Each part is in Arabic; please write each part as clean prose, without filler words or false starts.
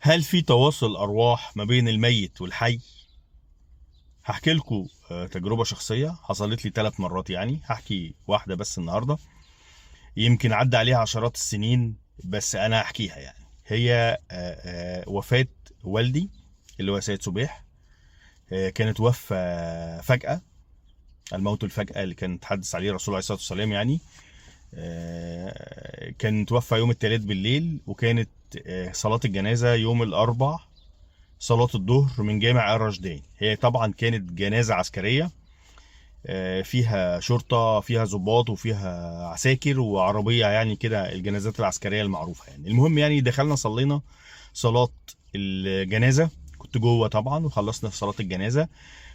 هل في تواصل أرواح ما بين الميت والحي؟ هحكي لكم تجربة شخصية حصلت لي 3 مرات. يعني هحكي واحدة بس النهاردة، يمكن عدى عليها عشرات السنين بس أنا هحكيها. يعني هي وفاة والدي اللي هو سيد صبيح. كانت وفاة فجأة، الموت الفجأة اللي كان تحدث عليه الرسول عليه الصلاة والسلام. يعني كان توفى يوم الثلاث بالليل، وكانت صلاة الجنازة يوم الأربع صلاة الظهر من جامع الرشدين. هي طبعا كانت جنازة عسكرية، فيها شرطة، فيها ضباط، وفيها عساكر وعربية، يعني كده الجنازات العسكرية المعروفة. يعني المهم، يعني دخلنا صلينا صلاة الجنازة، كنت جوه طبعا، وخلصنا صلاة الجنازة.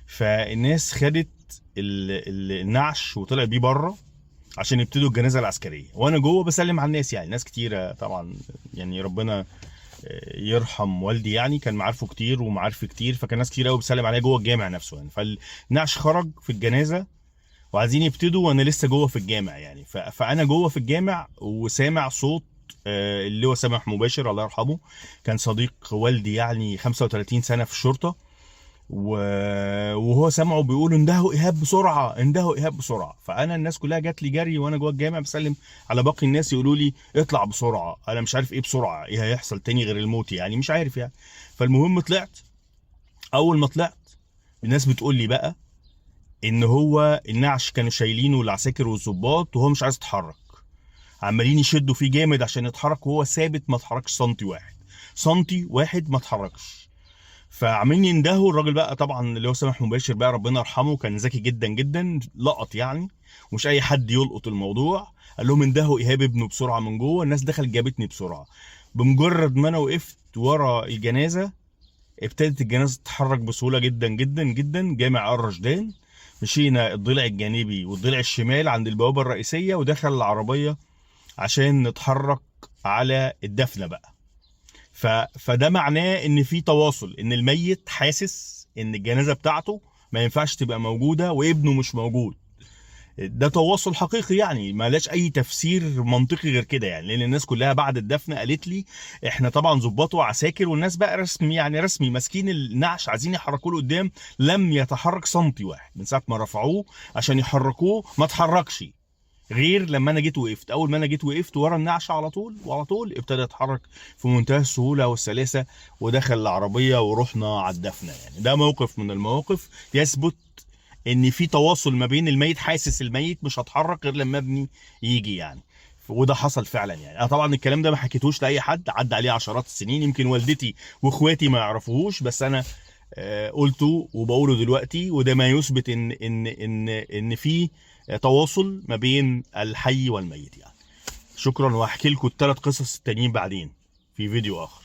فالناس خدت النعش وطلع بيه بره عشان يبتدوا الجنازة العسكرية، وانا جوه بسلم على الناس. يعني ناس كتيرة طبعا، يعني ربنا يرحم والدي، يعني كان معارفه كتير ومعارفي كتير، فكان ناس كتير قوي بتسلم عليا جوه الجامع نفسه. يعني فالنعش خرج في الجنازه وعايزين يبتدوا وانا لسه جوه في الجامع. يعني فانا جوه في الجامع وسامع صوت اللي هو سامح مباشر الله يرحمه، كان صديق والدي، يعني 35 سنه في الشرطه. وهو سامعه بيقول اندهوا ايهاب بسرعه، اندهوا ايهاب بسرعه. فانا الناس كلها جات لي جري وانا جوه الجامع بسلم على باقي الناس، يقولوا لي اطلع بسرعه. انا مش عارف ايه بسرعه، ايه هيحصل تاني غير الموت، يعني مش عارف يعني. فالمهم طلعت. اول ما طلعت الناس بتقول لي بقى ان هو النعش كانوا شايلينه العساكر والظباط وهو مش عايز يتحرك، عمالين يشدوا فيه جامد عشان يتحرك وهو ثابت ما اتحركش سنتي واحد، سنتي واحد ما اتحركش. فعمالين يندهوا الراجل بقى، طبعا اللي هو سامح مباشر بقى ربنا يرحمه، كان ذكي جدا جدا، لقط يعني، ومش اي حد يلقط الموضوع. قال لهم اندهوا ايهاب ابنه بسرعه من جوه. الناس دخلت جابتني بسرعه. بمجرد ما انا وقفت ورا الجنازه ابتدت الجنازه تتحرك بسهوله جدا جدا جدا. جامع الرشدان، مشينا الضلع الجانبي والضلع الشمال عند البوابه الرئيسيه، ودخل العربيه عشان نتحرك على الدفنه بقى. فده معناه ان في تواصل، ان الميت حاسس ان الجنازه بتاعته ما ينفعش تبقى موجوده وابنه مش موجود. ده تواصل حقيقي، يعني ما لاش اي تفسير منطقي غير كده. يعني لان الناس كلها بعد الدفن قالت لي احنا طبعا ظباط وعساكر والناس بقى رسمي، يعني رسمي ماسكين النعش عايزين يحركوه لقدام، لم يتحرك سنتي واحد من ساعه ما رفعوه عشان يحركوه، ما اتحركش غير لما انا جيت وقفت. اول ما انا جيت وقفت ورا النعش على طول، وعلى طول ابتدى يتحرك في منتهى السهوله والسلاسه، ودخل العربيه ورحنا على الدفنه. يعني ده موقف من المواقف يثبت ان في تواصل ما بين الميت، حاسس الميت مش هتحرك غير لما ابني يجي يعني. وده حصل فعلا. يعني انا طبعا الكلام ده ما حكيتوش لاي حد، عدى عليه عشرات السنين، يمكن والدتي واخواتي ما يعرفوهوش، بس انا قلته وبقوله دلوقتي. وده ما يثبت ان في تواصل ما بين الحي والميت يعني. شكرا، وهحكي لكم ال3 قصص التانيين بعدين في فيديو اخر.